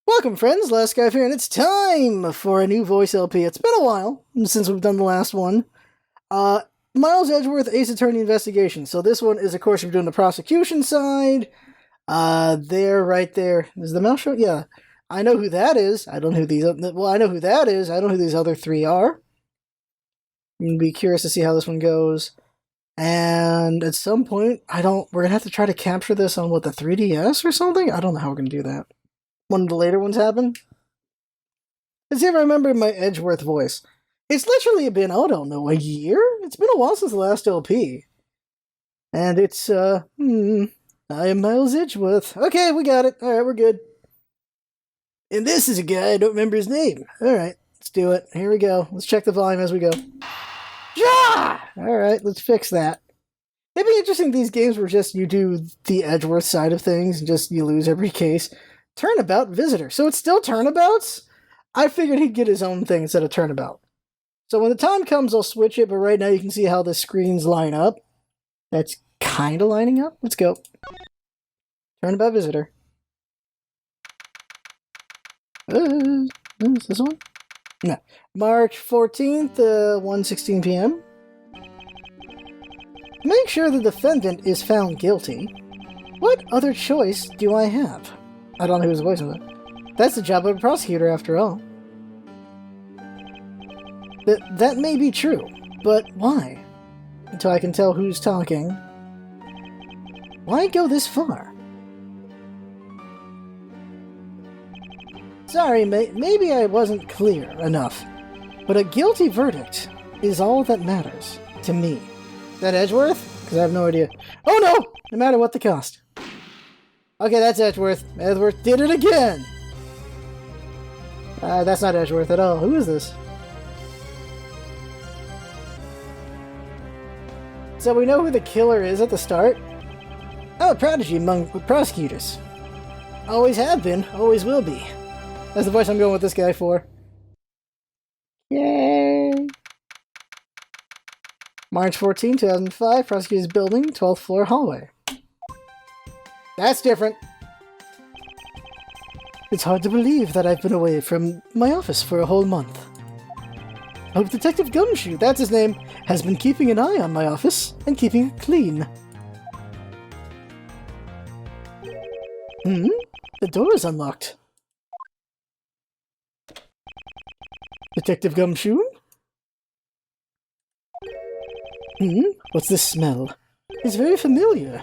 Welcome, friends. LostScarf here, and it's time for a new voice LP. It's been a while since we've done the last one. Miles Edgeworth, Ace Attorney Investigation. So this one is, of course, we're doing the prosecution side. There, right there. Is the mouse show? Yeah. I know who that is. I don't know who these... Well, I know who that is. I don't know who these other three are. I'm going to be curious to see how this one goes. And at some point, we're going to have to try to capture this on, the 3DS or something? I don't know how we're going to do that. One of the later ones happen. Let's see if I remember my Edgeworth voice. It's literally been, I don't know, a year? It's been a while since the last LP. And it's, I am Miles Edgeworth. Okay, we got it. Alright, we're good. And this is a guy, I don't remember his name. Alright, let's do it. Here we go. Let's check the volume as we go. Yeah! Alright, let's fix that. It'd be interesting if these games were just, you do the Edgeworth side of things, and just you lose every case. Turnabout visitor. So it's still turnabouts? I figured he'd get his own thing instead of turnabout. So when the time comes, I'll switch it, but right now you can see how the screens line up. That's kind of lining up. Let's go. Turnabout visitor. Is this one? No. March 14th, 1:16 p.m. Make sure the defendant is found guilty. What other choice do I have? I don't know whose voice is it. That's the job of a prosecutor, after all. That may be true, but why? Until I can tell who's talking. Why go this far? Sorry, maybe I wasn't clear enough, but a guilty verdict is all that matters to me. Is that Edgeworth? Because I have no idea. Oh no! No matter what the cost. Okay, that's Edgeworth. Edgeworth did it again! That's not Edgeworth at all. Who is this? So we know who the killer is at the start. I'm a prodigy among prosecutors. Always have been, always will be. That's the voice I'm going with this guy for. Yay! March 14, 2005, Prosecutor's Building, 12th floor hallway. That's different. It's hard to believe that I've been away from my office for a whole month. Hope Detective Gumshoe, that's his name, has been keeping an eye on my office and keeping it clean. The door is unlocked. Detective Gumshoe? What's this smell? It's very familiar.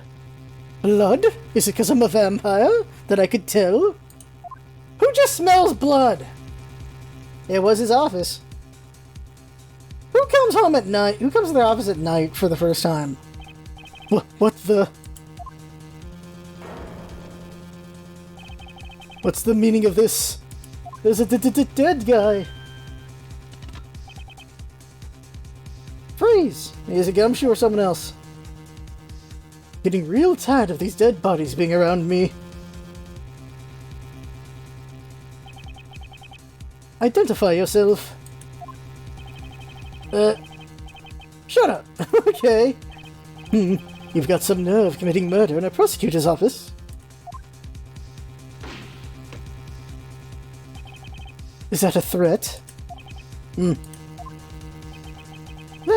Blood? Is it because I'm a vampire? That I could tell? Who just smells blood? It was his office. Who comes home at night? Who comes to their office at night for the first time? What the... What's the meaning of this? There's a dead guy. Freeze! Is it Gumshoe or someone else? Getting real tired of these dead bodies being around me. Identify yourself. Shut up. Okay. You've got some nerve committing murder in a prosecutor's office. Is that a threat? Let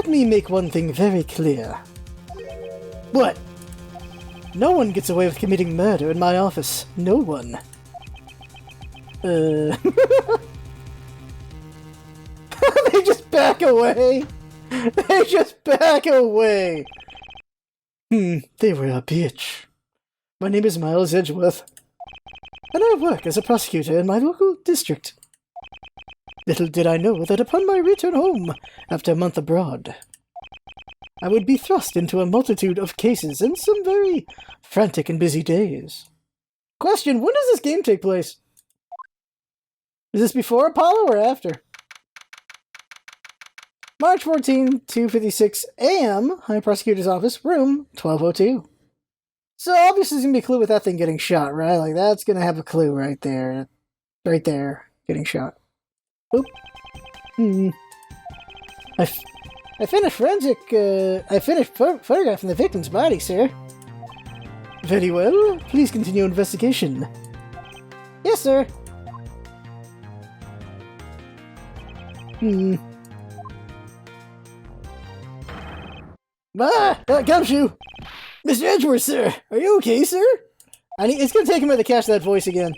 me make one thing very clear. What? No one gets away with committing murder in my office. No one. They just back away! They just back away! They were a bitch. My name is Miles Edgeworth, and I work as a prosecutor in my local district. Little did I know that upon my return home, after a month abroad, I would be thrust into a multitude of cases and some very frantic and busy days. Question, when does this game take place? Is this before Apollo or after? March 14, 2:56 a.m., High Prosecutor's Office, room 1202. So obviously there's going to be a clue with that thing getting shot, right? Like, that's going to have a clue right there. Right there, getting shot. Oop. I finished photographing the victim's body, sir. Very well. Please continue investigation. Yes, sir. Gumshoe! Mr. Edgeworth, sir! Are you okay, sir? It's gonna take a minute to catch that voice again.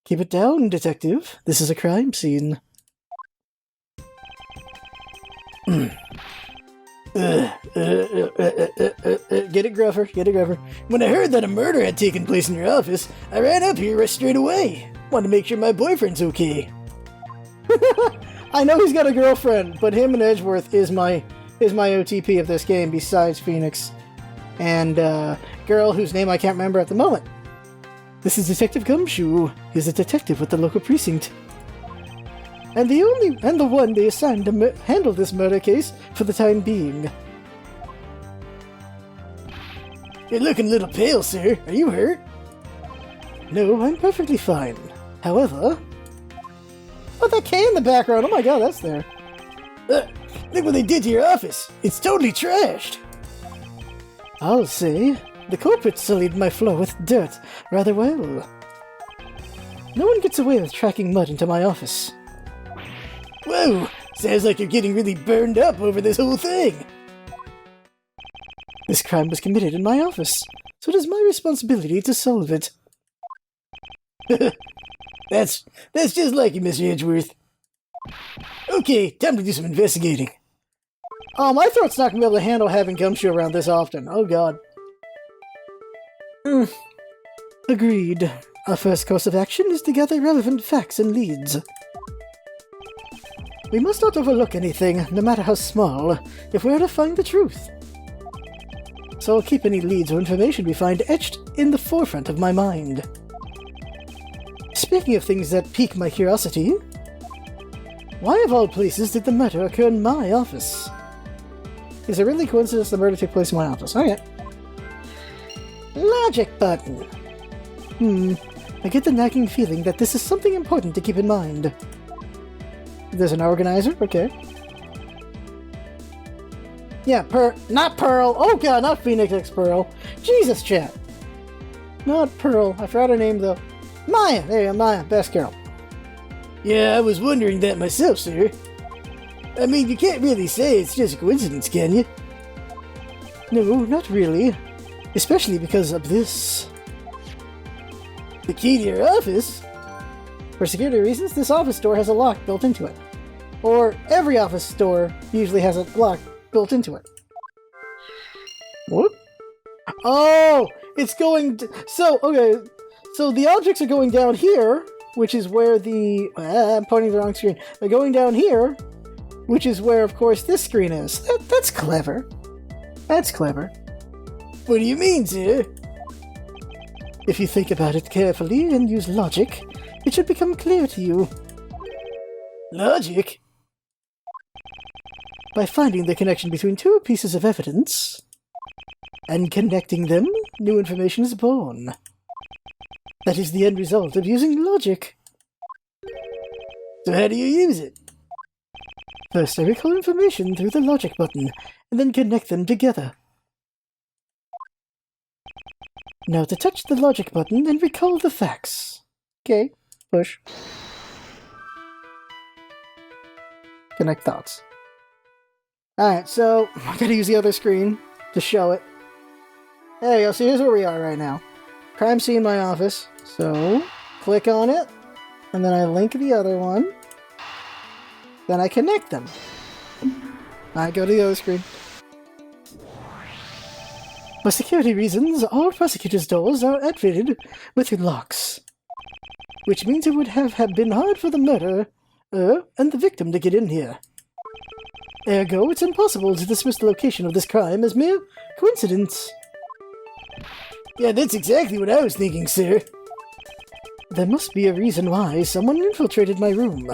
Keep it down, detective. This is a crime scene. Get it, Gruffer. Get it, Gruffer. When I heard that a murder had taken place in your office, I ran up here straight away. Wanted to make sure my boyfriend's okay. I know he's got a girlfriend, but him and Edgeworth is my OTP of this game, besides Phoenix. And, girl whose name I can't remember at the moment. This is Detective Gumshoe. He's a detective with the local precinct. And the one they assigned to handle this murder case for the time being. You're looking a little pale, sir. Are you hurt? No, I'm perfectly fine. However... Oh, that K in the background! Oh my god, that's there. Look what they did to your office! It's totally trashed! I'll say, the culprit sullied my floor with dirt rather well. No one gets away with tracking mud into my office. Whoa! Sounds like you're getting really burned up over this whole thing! This crime was committed in my office, so it is my responsibility to solve it. That's just like you, Mr. Edgeworth. Okay, time to do some investigating. Oh, my throat's not gonna be able to handle having Gumshoe around this often. Oh god. Agreed. Our first course of action is to gather relevant facts and leads. We must not overlook anything, no matter how small, if we are to find the truth. So I'll keep any leads or information we find etched in the forefront of my mind. Speaking of things that pique my curiosity, why of all places did the murder occur in my office? Is it really coincidence the murder took place in my office? Okay. Logic button. I get the nagging feeling that this is something important to keep in mind. There's an organizer? Okay. Yeah, not Pearl. Oh god, not Phoenix X Pearl. Jesus, chat. Not Pearl. I forgot her name, though. Maya! There you go, Maya. Best girl. Yeah, I was wondering that myself, sir. I mean, you can't really say it's just a coincidence, can you? No, not really. Especially because of this. The key to your office? For security reasons, this office door has a lock built into it. Or every office door usually has a lock built into it. What? Oh! It's going to... So, okay. So the objects are going down here, which is where the... I'm pointing the wrong screen. They're going down here, which is where, of course, this screen is. That's clever. That's clever. What do you mean, sir? If you think about it carefully and use logic, it should become clear to you. Logic? By finding the connection between two pieces of evidence and connecting them, new information is born. That is the end result of using logic. So how do you use it? First, I recall information through the logic button, and then connect them together. Now to touch the logic button and recall the facts. Okay, push. Connect thoughts. Alright, so I gotta use the other screen to show it. There you go, so here's where we are right now. Crime scene in my office. So, click on it, and then I link the other one. Then I connect them. I go to the other screen. For security reasons, all prosecutors' doors are outfitted with locks. Which means it would have been hard for the murderer and the victim to get in here. Ergo, it's impossible to dismiss the location of this crime as mere coincidence. Yeah, that's exactly what I was thinking, sir. There must be a reason why someone infiltrated my room.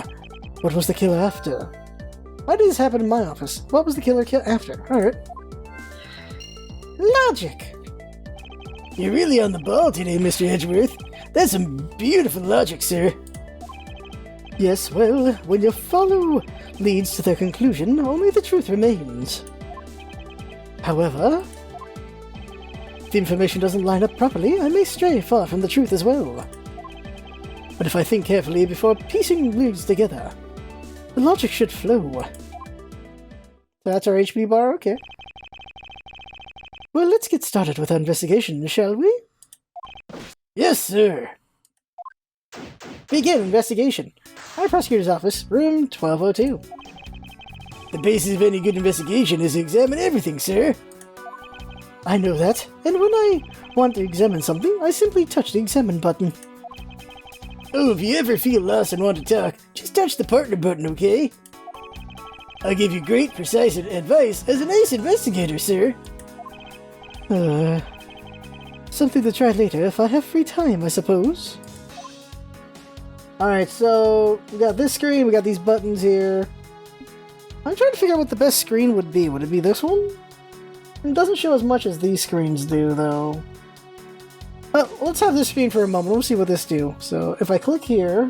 What was the killer after? Why did this happen in my office? What was the killer after? Alright. Logic! You're really on the ball today, Mr. Edgeworth. That's some beautiful logic, sir. Yes, well, when your follow leads to their conclusion, only the truth remains. However, if the information doesn't line up properly, I may stray far from the truth as well. But if I think carefully before piecing leads together, The logic should flow. That's our HP bar? Okay. Well, let's get started with our investigation, shall we? Yes, sir. Begin investigation. Our prosecutor's office, room 1202. The basis of any good investigation is to examine everything, sir. I know that, and when I want to examine something, I simply touch the examine button. Oh, if you ever feel lost and want to talk, just touch the partner button, okay? I'll give you great, precise advice as an ace investigator, sir. Something to try later if I have free time, I suppose. Alright, so we got this screen, we got these buttons here. I'm trying to figure out what the best screen would be. Would it be this one? It doesn't show as much as these screens do, though. Well, let's have this screen for a moment. We'll see what this do. So, if I click here...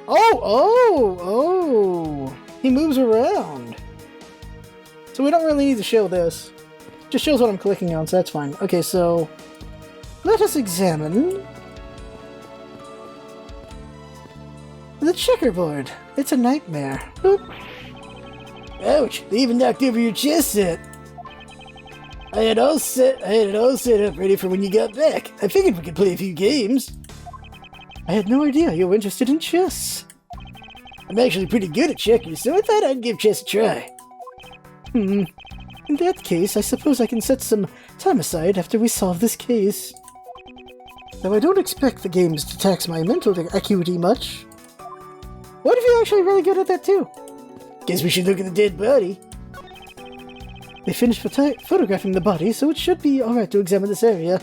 Oh! He moves around. So we don't really need to show this. It just shows what I'm clicking on, so that's fine. Okay, so... let us examine... the checkerboard. It's a nightmare. Oop. Ouch! They even knocked over your chess set. I had it all set up ready for when you got back. I figured we could play a few games. I had no idea you were interested in chess. I'm actually pretty good at checkers, so I thought I'd give chess a try. In that case, I suppose I can set some time aside after we solve this case. Though I don't expect the games to tax my mental acuity much. What if you're actually really good at that too? Guess we should look at the dead body. They finished photographing the body, so it should be alright to examine this area.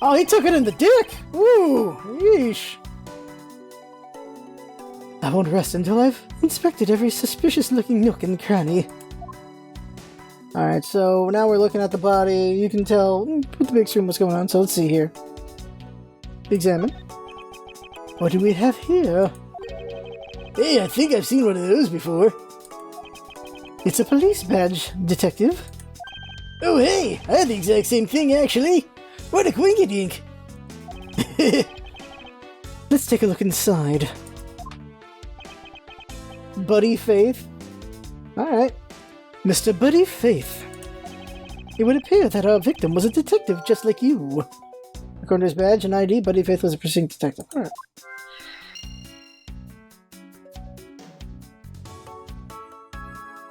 Oh, he took it in the dick! Woo! Yeesh! I won't rest until I've inspected every suspicious-looking nook and cranny. Alright, so now we're looking at the body. You can tell with the big screen what's going on, so let's see here. Examine. What do we have here? Hey, I think I've seen one of those before. It's a police badge, detective. Oh, hey! I had the exact same thing, actually. What a quinkydink! Let's take a look inside. Buddy Faith. Alright. Mr. Buddy Faith. It would appear that our victim was a detective just like you. According to his badge and ID, Buddy Faith was a precinct detective. Alright.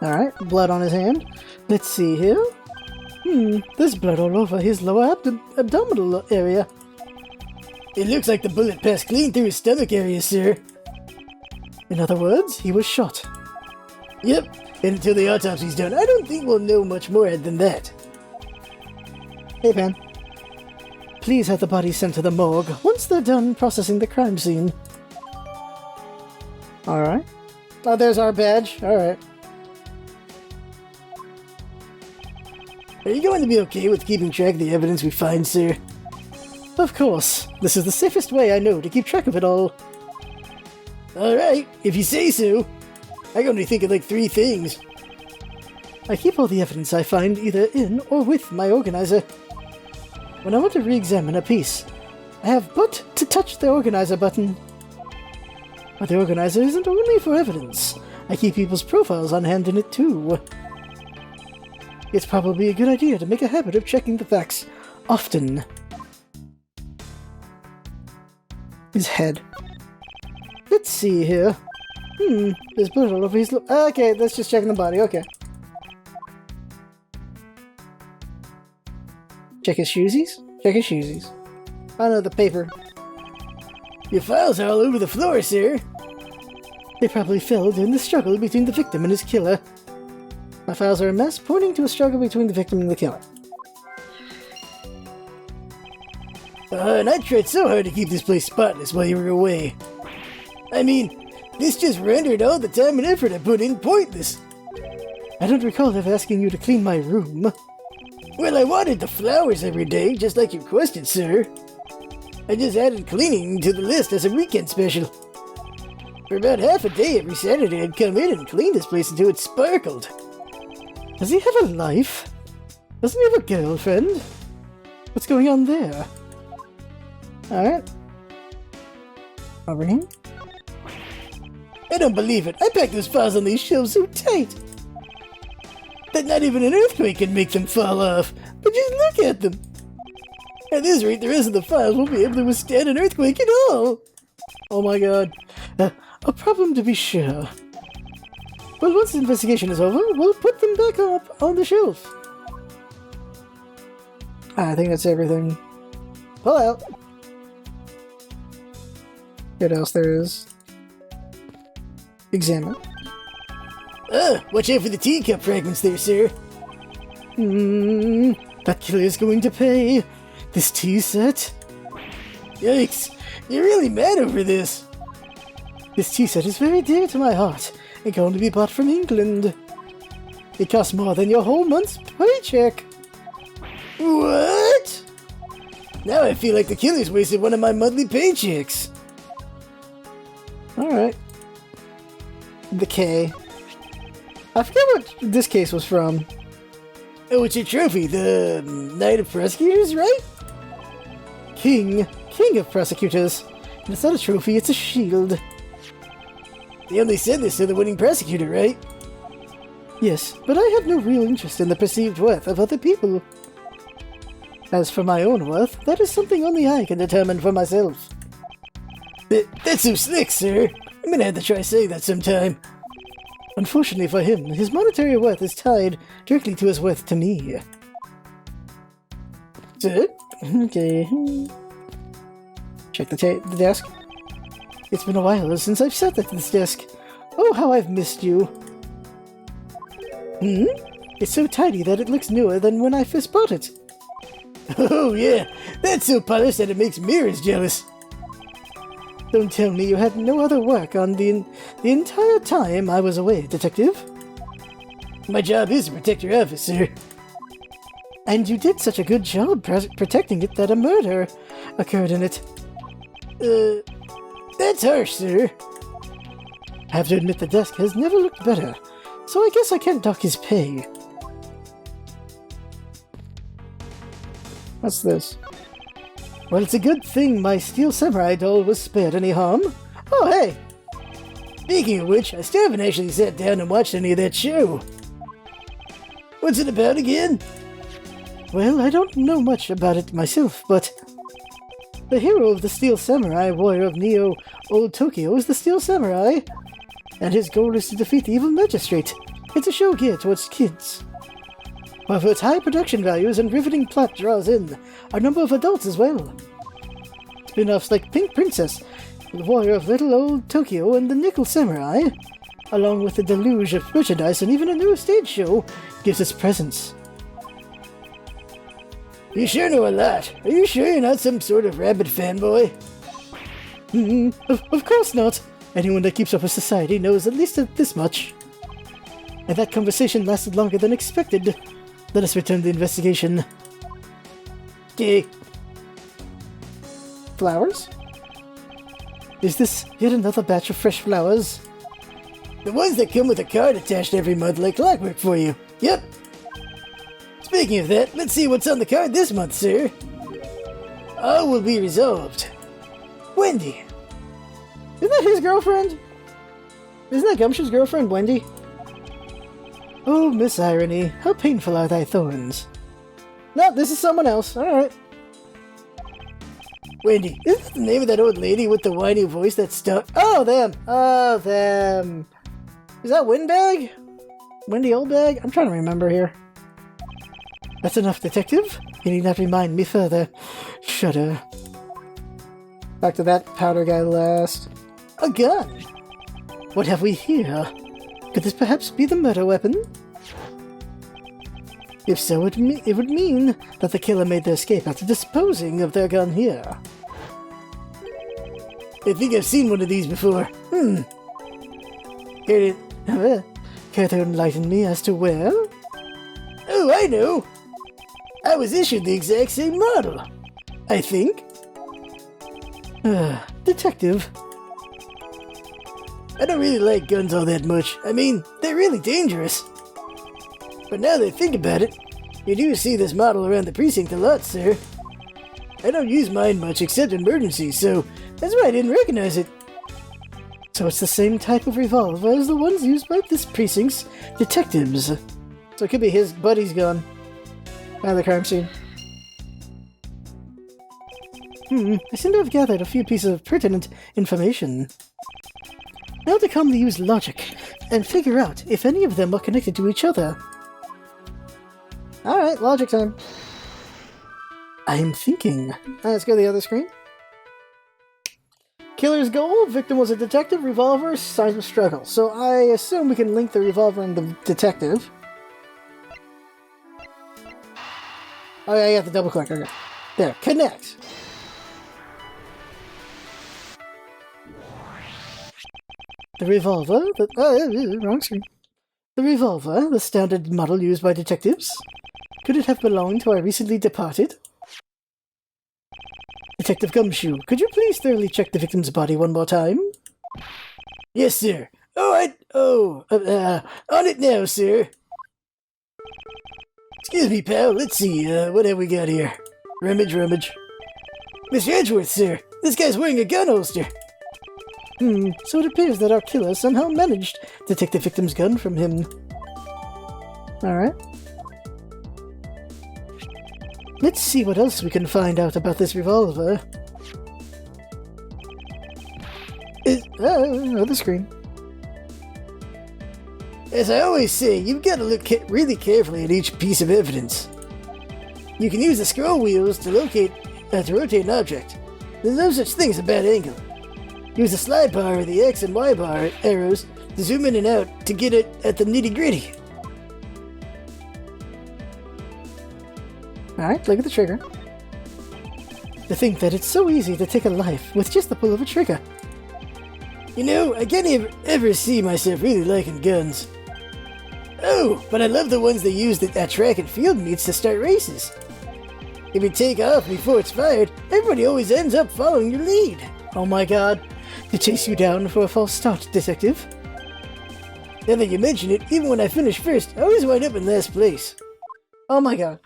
Alright, blood on his hand. Let's see here. There's blood all over his lower abdominal area. It looks like the bullet passed clean through his stomach area, sir. In other words, he was shot. Yep, and until the autopsy's done, I don't think we'll know much more than that. Hey, Pan. Please have the body sent to the morgue once they're done processing the crime scene. Alright. Oh, there's our badge. Alright. Are you going to be okay with keeping track of the evidence we find, sir? Of course. This is the safest way I know to keep track of it all. Alright, if you say so. I can only think of like 3 things. I keep all the evidence I find either in or with my organizer. When I want to re-examine a piece, I have but to touch the organizer button. But the organizer isn't only for evidence. I keep people's profiles on hand in it too. It's probably a good idea to make a habit of checking the facts often. His head. Let's see here. There's blood all over his okay, let's just check the body, okay. Check his shoesies? Check his shoesies. Oh no, the paper. Your files are all over the floor, sir. They probably fell during the struggle between the victim and his killer. My files are a mess, pointing to a struggle between the victim and the killer. And I tried so hard to keep this place spotless while you were away. I mean, this just rendered all the time and effort I put in pointless. I don't recall ever asking you to clean my room. Well, I wanted the flowers every day, just like you requested, sir. I just added cleaning to the list as a weekend special. For about half a day every Saturday, I'd come in and clean this place until it sparkled. Does he have a life? Doesn't he have a girlfriend? What's going on there? Alright. Over here. I don't believe it. I packed those files on these shelves so tight that not even an earthquake can make them fall off. But just look at them. At this rate, the rest of the files won't be able to withstand an earthquake at all. Oh my god. A problem to be sure. Well, once the investigation is over, we'll put them back up on the shelf. I think that's everything. Pull out. What else there is? Examine. Watch out for the teacup fragments there, sir. That killer's going to pay. This tea set? Yikes, you're really mad over this. This tea set is very dear to my heart and can only be bought from England. It costs more than your whole month's paycheck. What? Now I feel like the killer's wasted one of my monthly paychecks. Alright. The K. I forget what this case was from. Oh, it's your trophy, the Knight of Prosecutors, right? King of Prosecutors. And it's not a trophy, it's a shield. They only said this to the winning prosecutor, right? Yes, but I have no real interest in the perceived worth of other people. As for my own worth, that is something only I can determine for myself. That's so slick, sir. I'm gonna have to try saying that sometime. Unfortunately for him, his monetary worth is tied directly to his worth to me. Sir? Okay. Check the desk. It's been a while since I've sat at this desk. Oh, how I've missed you. It's so tidy that it looks newer than when I first bought it. Oh yeah, that's so polished that it makes mirrors jealous. Don't tell me you had no other work on the entire time I was away, Detective. My job is to protect your office, sir. And you did such a good job protecting it that a murder occurred in it. That's harsh, sir. I have to admit the desk has never looked better, so I guess I can't dock his pay. What's this? Well, it's a good thing my steel samurai doll was spared any harm. Oh, hey! Speaking of which, I still haven't actually sat down and watched any of that show. What's it about again? Well, I don't know much about it myself, but the hero of the Steel Samurai, warrior of Neo Old Tokyo, is the Steel Samurai, and his goal is to defeat the evil magistrate. It's a show geared towards kids. However, its high production values and riveting plot draws in a number of adults as well. Spin-offs like Pink Princess, the warrior of Little Old Tokyo, and the Nickel Samurai, along with the deluge of merchandise and even a new stage show, gives its presence. You sure know a lot. Are you sure you're not some sort of rabid fanboy? Of course not. Anyone that keeps up with society knows at least this much. And that conversation lasted longer than expected. Let us return to the investigation. Okay. Flowers? Is this yet another batch of fresh flowers? The ones that come with a card attached every month like clockwork for you. Yep. Speaking of that, let's see what's on the card this month, sir. All will be resolved. Wendy. Isn't that his girlfriend? Isn't that Gumshoe's girlfriend, Wendy? Oh, Miss Irony, how painful are thy thorns. No, this is someone else. Alright. Wendy, isn't that the name of that old lady with the whiny voice that stuck? Oh, them! Oh, them! Is that Windbag? Wendy Oldbag? I'm trying to remember here. That's enough, Detective. You need not remind me further. Shudder. Back to that powder guy last. A gun! What have we here? Could this perhaps be the murder weapon? If so, it would mean that the killer made their escape after disposing of their gun here. I think I've seen one of these before. Care to enlighten me as to where? Oh, I know! I was issued the exact same model, I think. Detective. I don't really like guns all that much. I mean, they're really dangerous. But now that I think about it, you do see this model around the precinct a lot, sir. I don't use mine much except in emergencies, so that's why I didn't recognize it. So it's the same type of revolver as the ones used by this precinct's detectives. So it could be his buddy's gun. At the crime scene. I seem to have gathered a few pieces of pertinent information. Now to calmly use logic and figure out if any of them are connected to each other. Alright, logic time. I'm thinking. Let's go to the other screen. Killer's goal, victim was a detective, revolver, signs of struggle. So I assume we can link the revolver and the detective. Oh yeah, you have to double click, okay. There, connect. The revolver, wrong screen. The revolver, the standard model used by detectives. Could it have belonged to our recently departed? Detective Gumshoe, could you please thoroughly check the victim's body one more time? Yes, sir. On it now, sir. Excuse me, pal. Let's see, what have we got here? Rummage. Mr. Edgeworth, sir. This guy's wearing a gun holster. So it appears that our killer somehow managed to take the victim's gun from him. Alright. Let's see what else we can find out about this revolver. Other screen. As I always say, you've got to look really carefully at each piece of evidence. You can use the scroll wheels to rotate an object. There's no such thing as a bad angle. Use the slide bar or the X and Y bar arrows to zoom in and out to get it at the nitty-gritty. Alright, look at the trigger. To think that it's so easy to take a life with just the pull of a trigger. You know, I can't ever see myself really liking guns. Oh, but I love the ones they use at track and field meets to start races. If you take off before it's fired, everybody always ends up following your lead. Oh my god. To chase you down for a false start, detective. Now that you mention it, even when I finish first, I always wind up in last place. Oh my god.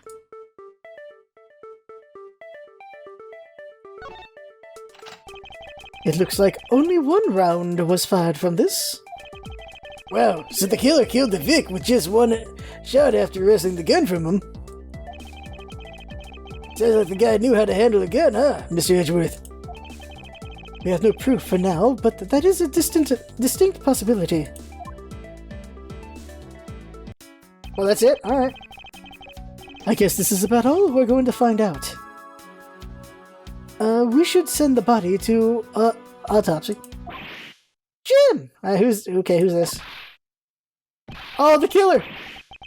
It looks like only one round was fired from this. Wow, so the killer killed the Vic with just one shot after wresting the gun from him. Sounds like the guy knew how to handle a gun, huh, Mr. Edgeworth? We have no proof for now, but that is a distinct possibility. Well, that's it? Alright. I guess this is about all we're going to find out. We should send the body to, autopsy. Jim! Who's this? Oh, the killer!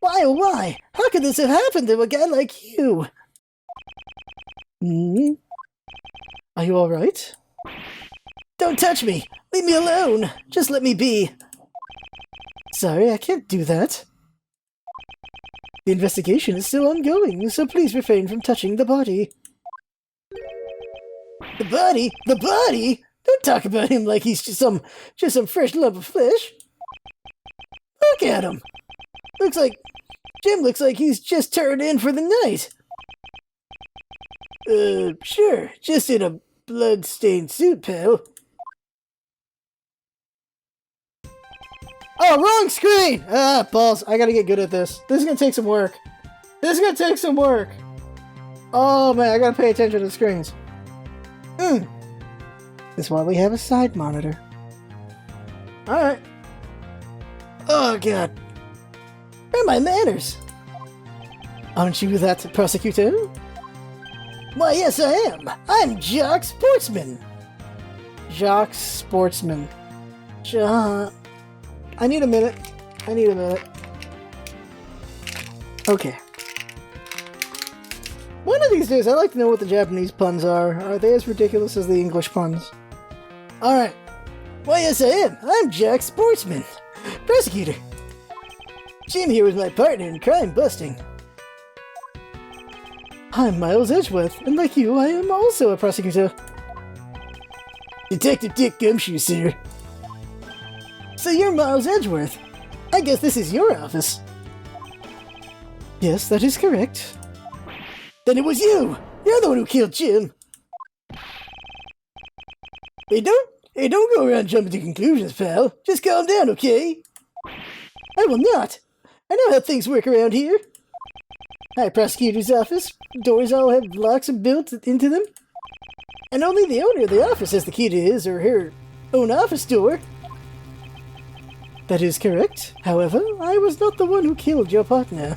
Why, oh why? How could this have happened to a guy like you? Are you alright? Don't touch me! Leave me alone! Just let me be! Sorry, I can't do that. The investigation is still ongoing, so please refrain from touching the body. The body? The body? Don't talk about him like he's just some fresh lump of flesh. Look at him! Jim looks like he's just turned in for the night. Sure, just in a blood-stained suit, pal. Oh, wrong screen! Ah, balls. I gotta get good at this. This is gonna take some work. Oh man, I gotta pay attention to the screens. That's why we have a side monitor. Alright. Oh god. Where are my manners? Aren't you that prosecutor? Why, yes I am. I'm Jock Sportsman. Jock Sportsman. I need a minute. Okay. One of these days, I'd like to know what the Japanese puns are. Are they as ridiculous as the English puns? Alright. Why, yes I am. I'm Jack Sportsman. Prosecutor. Jim here was my partner in crime busting. I'm Miles Edgeworth, and like you, I am also a prosecutor. Detective Dick Gumshoe, sir. So you're Miles Edgeworth. I guess this is your office. Yes, that is correct. Then it was you! You're the one who killed Jim! Wait, Hey, don't go around jumping to conclusions, pal. Just calm down, okay? I will not. I know how things work around here. Hi, prosecutor's office. Doors all have locks built into them. And only the owner of the office has the key to his or her own office door. That is correct. However, I was not the one who killed your partner.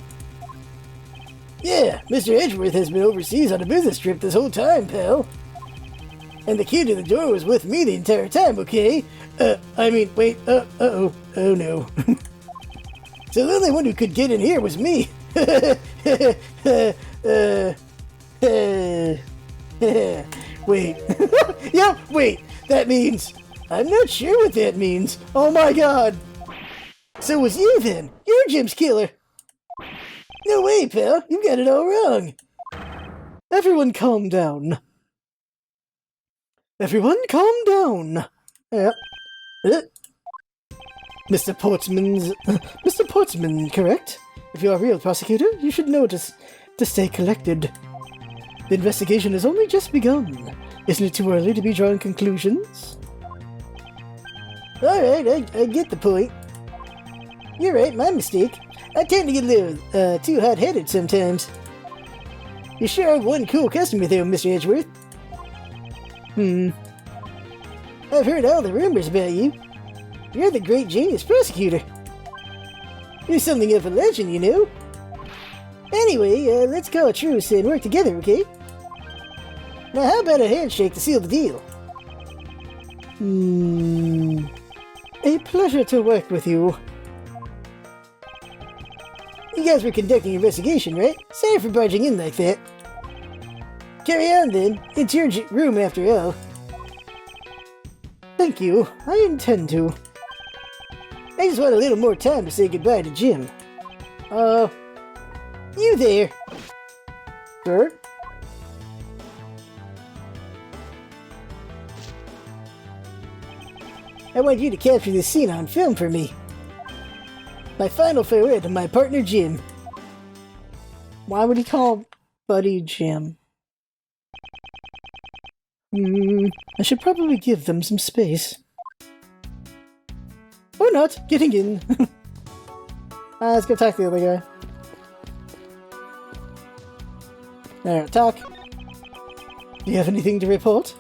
Yeah, Mr. Edgeworth has been overseas on a business trip this whole time, pal. And the key to the door was with me the entire time, okay? Wait, uh-oh. Oh, no. So the only one who could get in here was me. Wait. Yeah, wait. That means... I'm not sure what that means. Oh my god. So it was you then. You're Jim's killer. No way, pal. You got it all wrong. Everyone calm down. Everyone calm down. Mr. Portsman, correct? If you're a real prosecutor, you should know to stay collected. The investigation has only just begun. Isn't it too early to be drawing conclusions? Alright, I get the point. You're right, my mistake. I tend to get a little too hot-headed sometimes. You sure are one cool customer though, Mr. Edgeworth. I've heard all the rumors about you. You're the great genius prosecutor. You're something of a legend, you know. Anyway, let's call a truce and work together, okay? Now how about a handshake to seal the deal? A pleasure to work with you. You guys were conducting an investigation, right? Sorry for barging in like that. Carry on then. It's your room after all. Thank you. I intend to. I just want a little more time to say goodbye to Jim. You there. Sir? I want you to capture this scene on film for me. My final farewell to my partner Jim. Why would he call Buddy Jim? I should probably give them some space. Or not, getting in. Let's go talk to the other guy. There, talk. Do you have anything to report?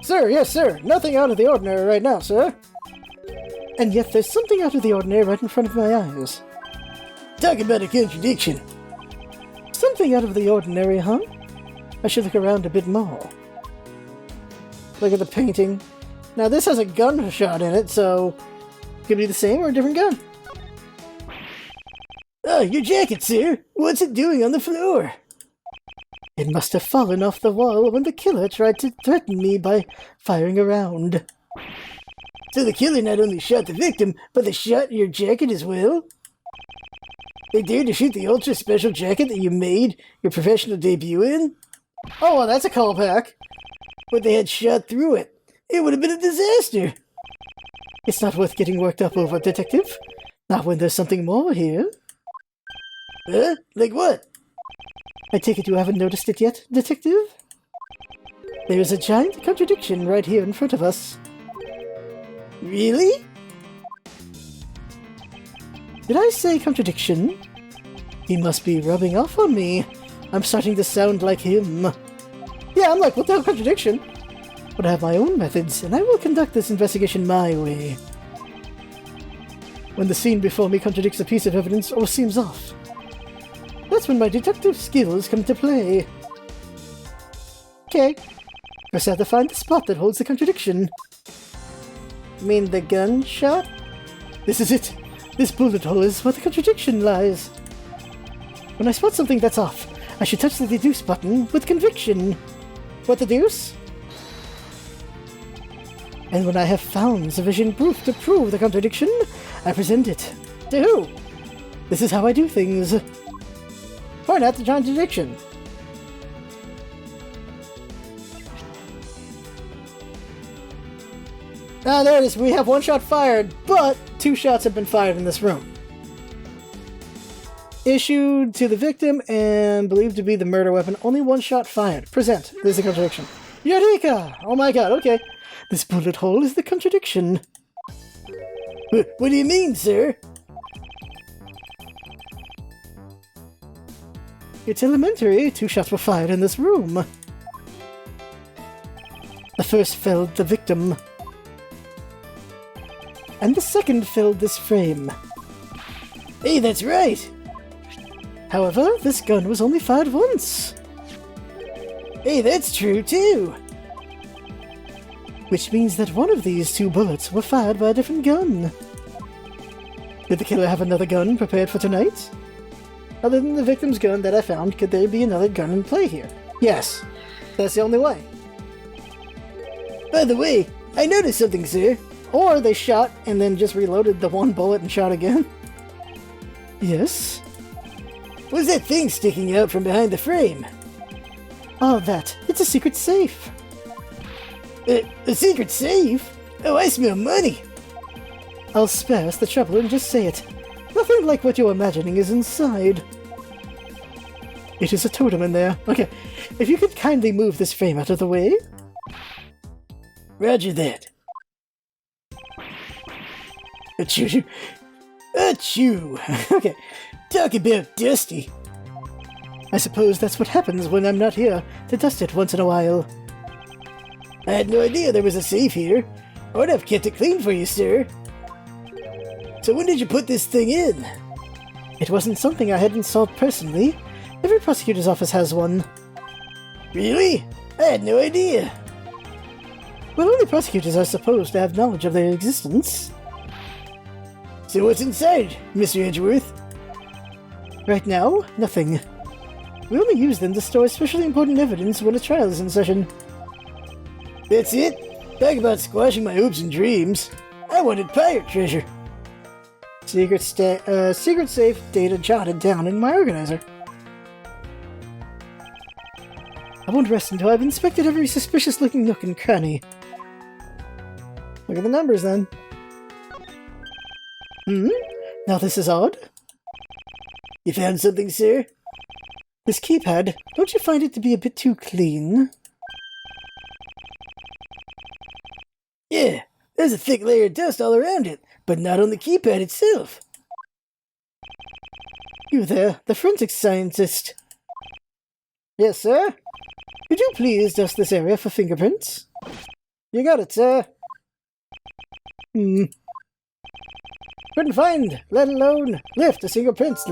Sir, yes, sir. Nothing out of the ordinary right now, sir. And yet there's something out of the ordinary right in front of my eyes. Talk about a contradiction. Something out of the ordinary, huh? I should look around a bit more. Look at the painting. Now this has a gunshot in it, so it could be the same or a different gun. Oh, your jacket, sir. What's it doing on the floor? It must have fallen off the wall when the killer tried to threaten me by firing a round. So the killer not only shot the victim, but they shot your jacket as well? They dared to shoot the ultra special jacket that you made your professional debut in? Oh, well, that's a callback. But they had shot through it. It would have been a disaster. It's not worth getting worked up over, detective. Not when there's something more here. Huh? Like what? I take it you haven't noticed it yet, detective? There's a giant contradiction right here in front of us. Really? Did I say contradiction? He must be rubbing off on me. I'm starting to sound like him. Yeah, I'm like, what the hell, contradiction? But I have my own methods, and I will conduct this investigation my way. When the scene before me contradicts a piece of evidence or seems off, that's when my detective skills come into play. Okay. First I have to find the spot that holds the contradiction. You mean the gunshot? This is it. This bullet hole is where the contradiction lies. When I spot something that's off, I should touch the deduce button with conviction. What deduce? And when I have found sufficient proof to prove the contradiction, I present it. To who? This is how I do things. Point out the contradiction. Ah, there it is. We have one shot fired, but 2 shots have been fired in this room. Issued to the victim and believed to be the murder weapon. Only 1 shot fired. Present. There's the contradiction. Eureka! Oh my god, okay. This bullet hole is the contradiction. What do you mean, sir? It's elementary. 2 shots were fired in this room. The first felled the victim, and the second filled this frame. Hey, that's right! However, this gun was only fired once. Hey, that's true too! Which means that one of these 2 bullets were fired by a different gun. Did the killer have another gun prepared for tonight? Other than the victim's gun that I found, could there be another gun in play here? Yes. That's the only way. By the way, I noticed something, sir. Or they shot and then just reloaded the 1 bullet and shot again. Yes? What's that thing sticking out from behind the frame? Oh, that. It's a secret safe. A secret safe? Oh, I smell money. I'll spare us the trouble and just say it. Nothing like what you're imagining is inside. It is a totem in there. Okay, if you could kindly move this frame out of the way. Roger that. Achoo. Achoo. Okay, talk about dusty. I suppose that's what happens when I'm not here to dust it once in a while. I had no idea there was a safe here. I would have kept it clean for you, sir. So when did you put this thing in? It wasn't something I had installed personally. Every prosecutor's office has one. Really? I had no idea. Well, only prosecutors are supposed to have knowledge of their existence. So what's inside, Mr. Edgeworth? Right now, nothing. We only use them to store especially important evidence when a trial is in session. That's it? Talk about squashing my hopes and dreams. I wanted pirate treasure. Secret safe data jotted down in my organizer. I won't rest until I've inspected every suspicious-looking nook and cranny. Look at the numbers, then. Now this is odd. You found something, sir? This keypad, don't you find it to be a bit too clean? Yeah, there's a thick layer of dust all around it, but not on the keypad itself. You there, the forensics scientist. Yes, sir? Could you please dust this area for fingerprints? You got it, sir. Couldn't find, let alone lift the fingerprints.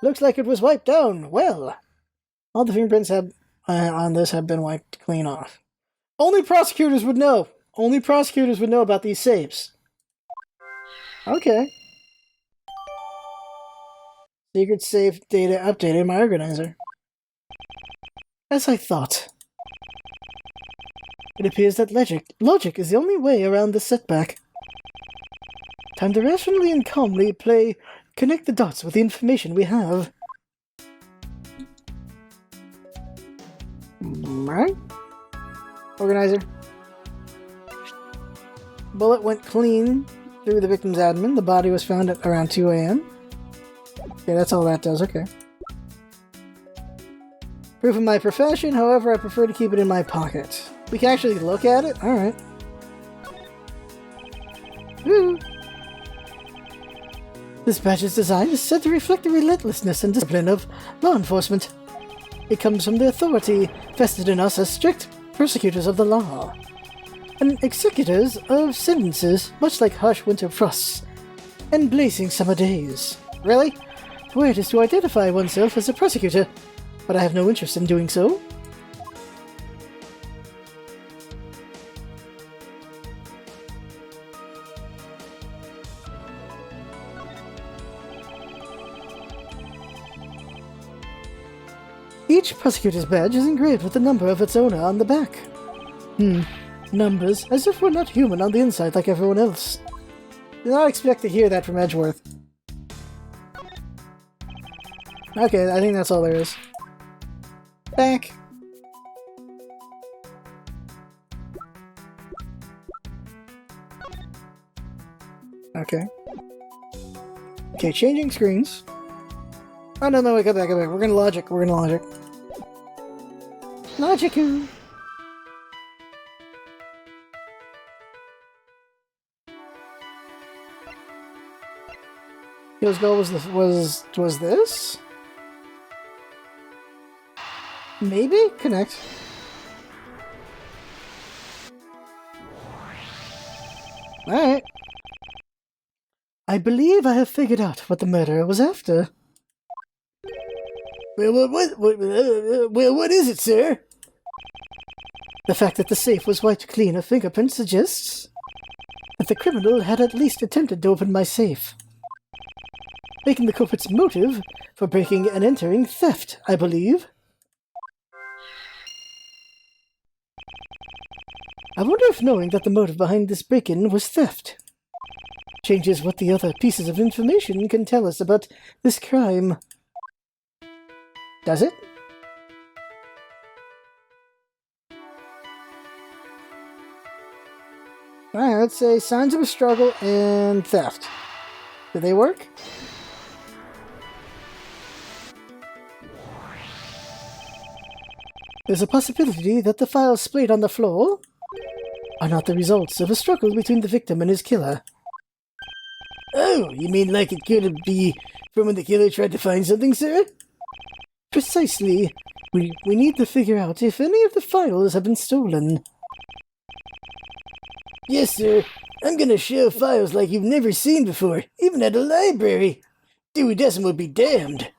Looks like it was wiped down. Well, all the fingerprints on this have been wiped clean off. Only prosecutors would know. Only prosecutors would know about these safes. Okay. Secret safe data updated in my organizer. As I thought. It appears that logic is the only way around this setback. Time to rationally and calmly connect the dots with the information we have. Right? Organizer. Bullet went clean through the victim's abdomen. The body was found at around 2 a.m. Okay, that's all that does. Okay. Proof of my profession, however, I prefer to keep it in my pocket. We can actually look at it? Alright. Woo! This badge's design is said to reflect the relentlessness and discipline of law enforcement. It comes from the authority vested in us as strict prosecutors of the law, and executors of sentences, much like harsh winter frosts and blazing summer days. Really? The word is to identify oneself as a prosecutor, but I have no interest in doing so. Each prosecutor's badge is engraved with the number of its owner on the back. Numbers, as if we're not human on the inside like everyone else. Did not expect to hear that from Edgeworth. Okay, I think that's all there is. Back. Okay. Okay, changing screens. Oh, no, go back. We're gonna logic. Logic-oo. His goal was this? Maybe? Connect. Alright. I believe I have figured out what the murderer was after. Well, what is it, sir? The fact that the safe was wiped clean of fingerprints suggests that the criminal had at least attempted to open my safe, making the culprit's motive for breaking and entering theft, I believe. I wonder if knowing that the motive behind this break-in was theft changes what the other pieces of information can tell us about this crime. Does it? Alright, let's say signs of a struggle and theft. Do they work? There's a possibility that the files splayed on the floor are not the results of a struggle between the victim and his killer. Oh, you mean like it could be from when the killer tried to find something, sir? Precisely. We need to figure out if any of the files have been stolen. Yes, sir. I'm gonna show files like you've never seen before, even at a library. Dewey Decimal be damned.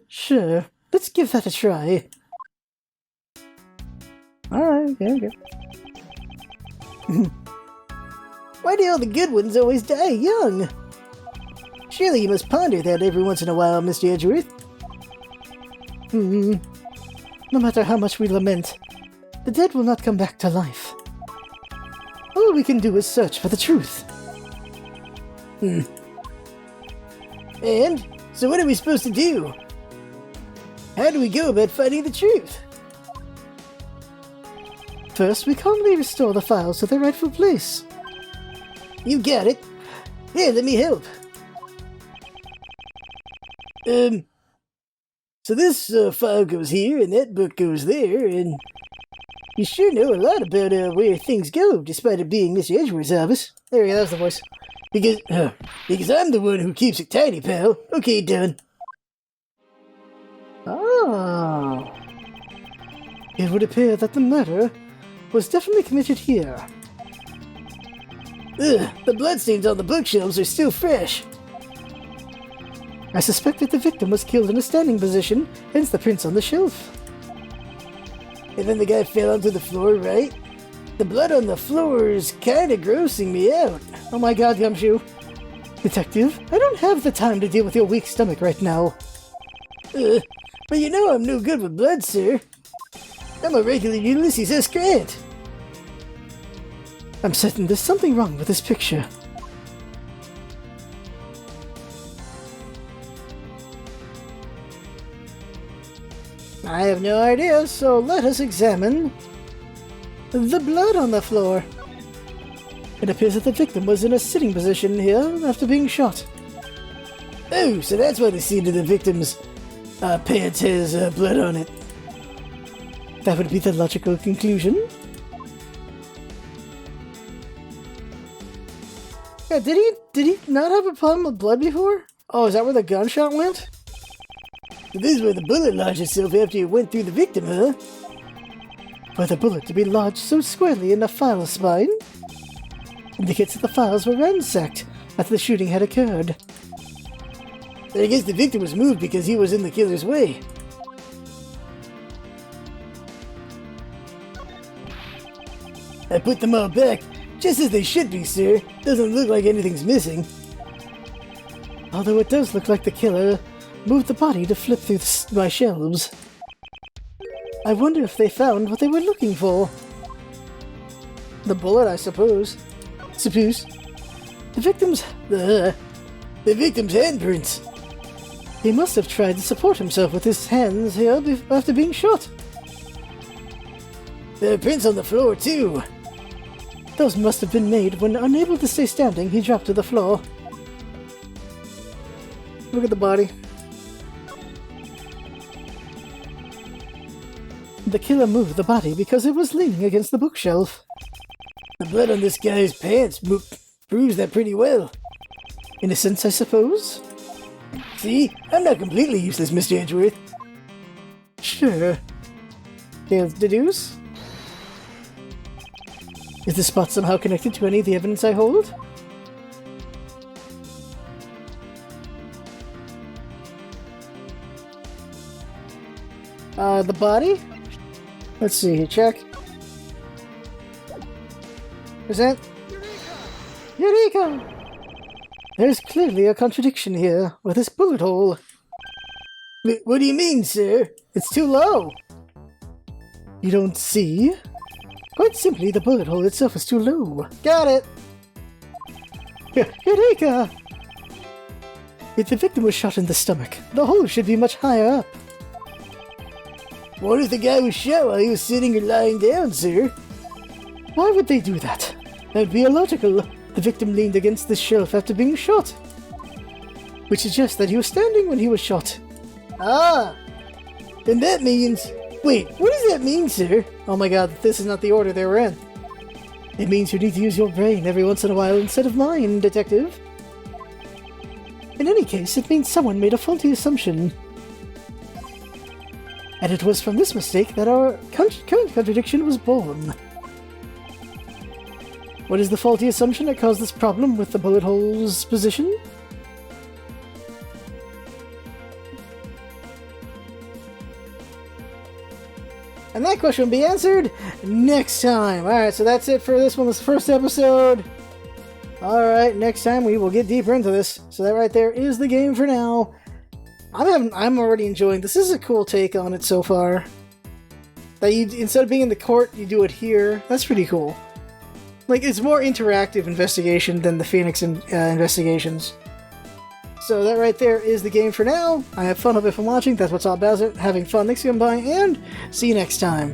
Sure. Let's give that a try. Alright, okay. Why do all the good ones always die young? Surely you must ponder that every once in a while, Mr. Edgeworth. No matter how much we lament, the dead will not come back to life. All we can do is search for the truth. And? So what are we supposed to do? How do we go about finding the truth? First, we calmly restore the files to their rightful place. You got it. Here, let me help. So this file goes here, and that book goes there, and you sure know a lot about where things go, despite it being Mr. Edgeworth's office. There we go, that's the voice. Because I'm the one who keeps it tidy, pal. Okay, done. Oh. It would appear that the murder was definitely committed here. Ugh, the bloodstains on the bookshelves are still fresh. I suspect that the victim was killed in a standing position, hence the prints on the shelf. And then the guy fell onto the floor, right? The blood on the floor is kinda grossing me out. Oh my god, Gumshoe. Detective, I don't have the time to deal with your weak stomach right now. But you know I'm no good with blood, sir. I'm a regular Ulysses S. Grant. I'm certain there's something wrong with this picture. I have no idea, so let us examine the blood on the floor. It appears that the victim was in a sitting position here after being shot. Oh, so that's why the seat of the victim's pants has blood on it. That would be the logical conclusion. Yeah, did he not have a problem with blood before? Oh, is that where the gunshot went? So this is where the bullet lodged itself after it went through the victim, huh? For the bullet to be lodged so squarely in the file spine indicates that the files were ransacked after the shooting had occurred. I guess the victim was moved because he was in the killer's way. I put them all back, just as they should be, sir. Doesn't look like anything's missing. Although it does look like the killer moved the body to flip through my shelves. I wonder if they found what they were looking for. The bullet, I suppose. The victim's handprints. He must have tried to support himself with his hands here after being shot. There are prints on the floor, too. Those must have been made when, unable to stay standing, he dropped to the floor. Look at the body. The killer moved the body because it was leaning against the bookshelf. The blood on this guy's pants proves that pretty well. In a sense, I suppose. See, I'm not completely useless, Mr. Edgeworth. Sure. Can't deduce? Is the spot somehow connected to any of the evidence I hold? The body? Let's see, check. Present. Eureka! There's clearly a contradiction here with this bullet hole. What do you mean, sir? It's too low. You don't see? Quite simply, the bullet hole itself is too low. Got it! Eureka! If the victim was shot in the stomach, the hole should be much higher up. What if the guy was shot while he was sitting or lying down, sir? Why would they do that? That would be illogical. The victim leaned against the shelf after being shot, which suggests that he was standing when he was shot. Ah! And that means... Wait, what does that mean, sir? Oh my god, this is not the order they were in. It means you need to use your brain every once in a while instead of mine, detective. In any case, it means someone made a faulty assumption. And it was from this mistake that our current contradiction was born. What is the faulty assumption that caused this problem with the bullet hole's position? And that question will be answered next time. Alright, so that's it for this one, this first episode. Alright, next time we will get deeper into this. So that right there is the game for now. I'm already enjoying this. This is a cool take on it so far. That you, instead of being in the court, you do it here. That's pretty cool. Like, it's more interactive investigation than the Phoenix investigations. So that right there is the game for now. I have fun, hope you have fun watching. That's what's all about it. Having fun. Thanks for coming by, and see you next time.